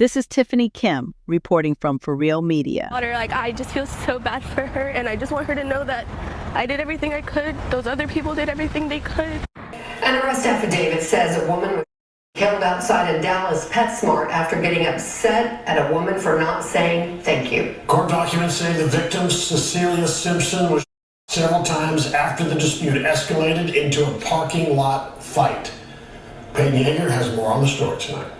This is Tiffany Kim reporting from For Real Media. I just feel so bad for her, and I just want her to know that I did everything I could. Those other people did everything they could. An arrest affidavit says a woman was killed outside a Dallas PETSMART after getting upset at a woman for not saying thank you. Court documents say the victim, Cecilia Simpson, was several times after the dispute escalated into a parking lot fight. Peyton Yeager has more on the story tonight.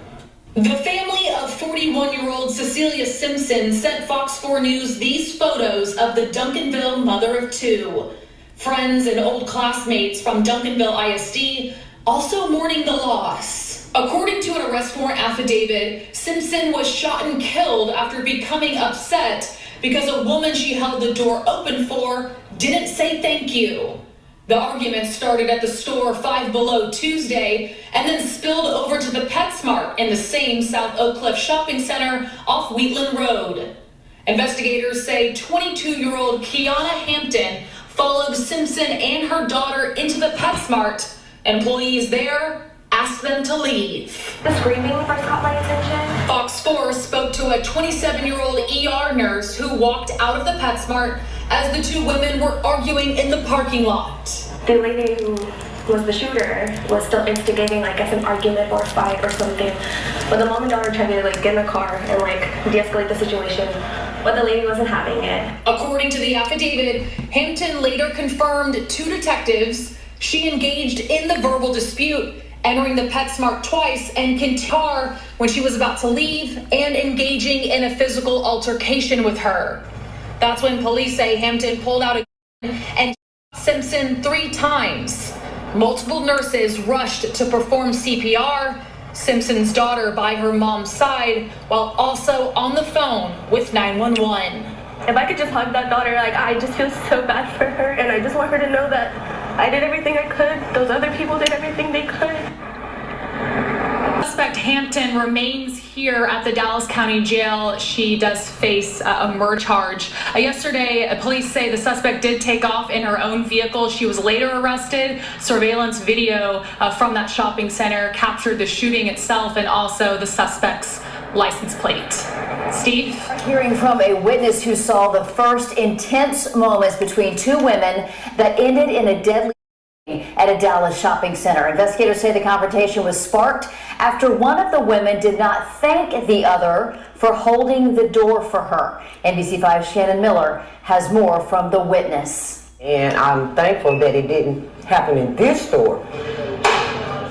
The family of 41-year-old Cecilia Simpson sent Fox 4 News these photos of the Duncanville mother of two. Friends and old classmates from Duncanville ISD also mourning the loss. According to an arrest warrant affidavit, Simpson was shot and killed after becoming upset because a woman she held the door open for didn't say thank you. The argument started at the store Five Below Tuesday and then spilled over to the PETSMART in the same South Oak Cliff shopping center off Wheatland Road. Investigators say 22-year-old Kiana Hampton followed Simpson and her daughter into the PETSMART. Employees there asked them to leave. The screaming first caught my attention. Fox 4 spoke to a 27-year-old ER nurse who walked out of the PETSMART as the two women were arguing in the parking lot. The lady who was the shooter was still instigating, an argument or fight or something. But the mom and daughter tried to get in the car and de-escalate the situation, but the lady wasn't having it. According to the affidavit, Hampton later confirmed two detectives she engaged in the verbal dispute, entering the PETSMART twice and continued when she was about to leave and engaging in a physical altercation with her. That's when police say Hampton pulled out a gun and shot Simpson 3 times. Multiple nurses rushed to perform CPR, Simpson's daughter by her mom's side, while also on the phone with 911. If I could just hug that daughter, I just feel so bad for her, and I just want her to know that I did everything I could. Those other people did everything they could. Suspect Hampton remains here at the Dallas County Jail. She does face a murder charge. Yesterday, police say the suspect did take off in her own vehicle. She was later arrested. Surveillance video from that shopping center captured the shooting itself and also the suspect's license plate. Steve? Hearing from a witness who saw the first intense moments between two women that ended in a deadly at a Dallas shopping center. Investigators say the confrontation was sparked after one of the women did not thank the other for holding the door for her. NBC5's Shannon Miller has more from the witness. And I'm thankful that it didn't happen in this store.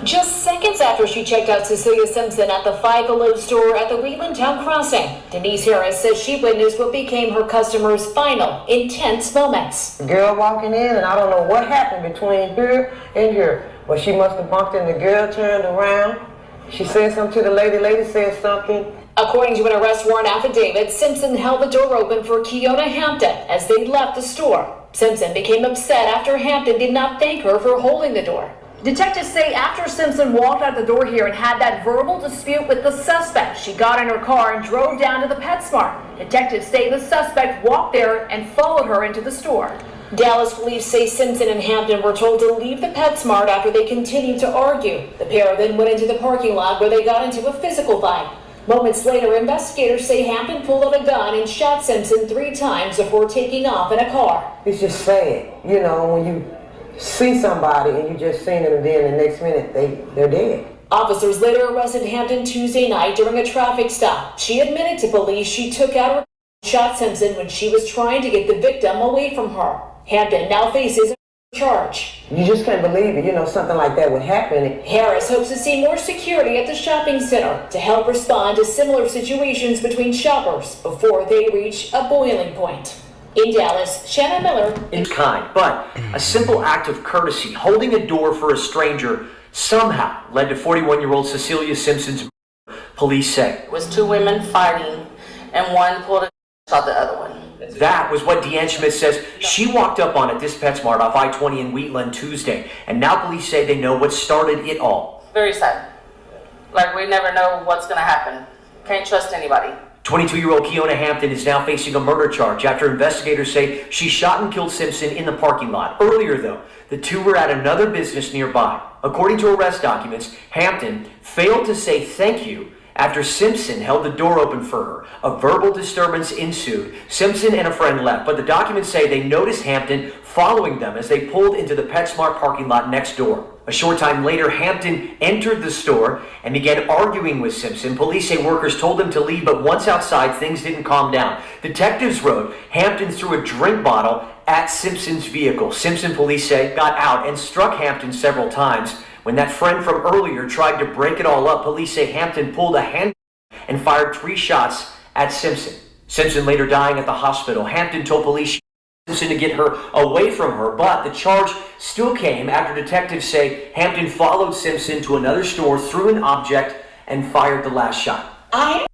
Just seconds after she checked out Cecilia Simpson at the Five Below store at the Wheatland Town Crossing, Denise Harris says she witnessed what became her customer's final intense moments. The girl walking in, and I don't know what happened between her and her. Well, she must have bumped into the girl, turned around. She said something to the lady. Lady said something. According to an arrest warrant affidavit, Simpson held the door open for Kiana Hampton as they left the store. Simpson became upset after Hampton did not thank her for holding the door. Detectives say after Simpson walked out the door here and had that verbal dispute with the suspect, she got in her car and drove down to the PETSMART. Detectives say the suspect walked there and followed her into the store. Dallas police say Simpson and Hampton were told to leave the PETSMART after they continued to argue. The pair then went into the parking lot where they got into a physical fight. Moments later, investigators say Hampton pulled out a gun and shot Simpson 3 times before taking off in a car. It's just sad, when you see somebody and you just seen them, and then the next minute they're dead. Officers later arrested Hampton Tuesday night during a traffic stop. She admitted to police she took out her gun and shot Simpson when she was trying to get the victim away from her. Hampton now faces a charge. You just can't believe it, something like that would happen. Harris hopes to see more security at the shopping center to help respond to similar situations between shoppers before they reach a boiling point. In Dallas, Shannon Miller. In kind, but a simple act of courtesy, holding a door for a stranger, somehow led to 41-year-old Cecilia Simpson's murder, police say. It was 2 women fighting, and one pulled a shot the other one. That was what Deanne Schmidt says she walked up on at this PETSMART off I-20 in Wheatland Tuesday, and now police say they know what started it all. Very sad. We never know what's going to happen. Can't trust anybody. 22-year-old Kiana Hampton is now facing a murder charge after investigators say she shot and killed Simpson in the parking lot. Earlier, though, the two were at another business nearby. According to arrest documents, Hampton failed to say thank you After Simpson held the door open for her, a verbal disturbance ensued. Simpson and a friend left, but the documents say they noticed Hampton following them as they pulled into the PETSMART parking lot next door. A short time later, Hampton entered the store and began arguing with Simpson. Police say workers told him to leave, but once outside, things didn't calm down. Detectives wrote Hampton threw a drink bottle at Simpson's vehicle. Simpson, police say, got out and struck Hampton several times. When that friend from earlier tried to break it all up, police say Hampton pulled a handgun and fired 3 shots at Simpson. Simpson later dying at the hospital. Hampton told police she wanted Simpson to get her away from her, but the charge still came after detectives say Hampton followed Simpson to another store, threw an object, and fired the last shot.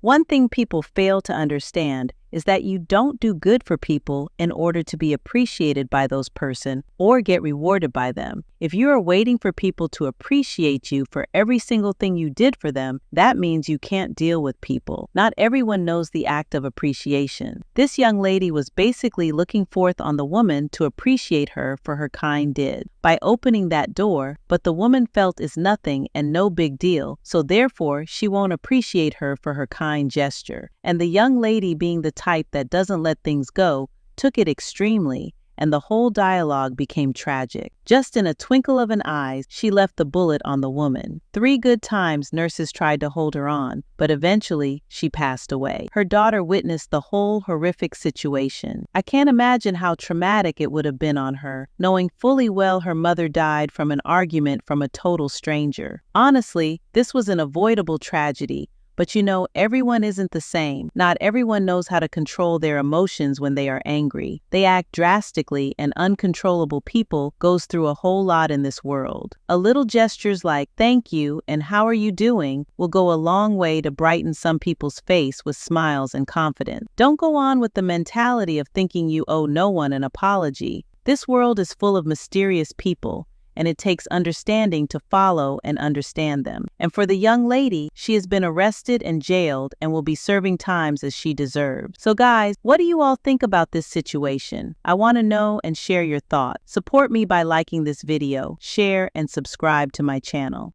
One thing people fail to understand is that you don't do good for people in order to be appreciated by those person or get rewarded by them. If you are waiting for people to appreciate you for every single thing you did for them, that means you can't deal with people. Not everyone knows the act of appreciation. This young lady was basically looking forth on the woman to appreciate her for her kind deed by opening that door, but the woman felt is nothing and no big deal, so therefore she won't appreciate her for her kind gesture. And the young lady, being the type that doesn't let things go, took it extremely, and the whole dialogue became tragic. Just in a twinkle of an eye, she left the bullet on the woman. 3 good times nurses tried to hold her on, but eventually she passed away. Her daughter witnessed the whole horrific situation. I can't imagine how traumatic it would have been on her, knowing fully well her mother died from an argument from a total stranger. Honestly, this was an avoidable tragedy. But you know, everyone isn't the same. Not everyone knows how to control their emotions when they are angry. They act drastically, and uncontrollable people goes through a whole lot in this world. A little gestures like thank you and how are you doing will go a long way to brighten some people's face with smiles and confidence. Don't go on with the mentality of thinking you owe no one an apology. This world is full of mysterious people, and it takes understanding to follow and understand them. And for the young lady, she has been arrested and jailed and will be serving times as she deserves. So guys, what do you all think about this situation? I want to know and share your thoughts. Support me by liking this video, share, and subscribe to my channel.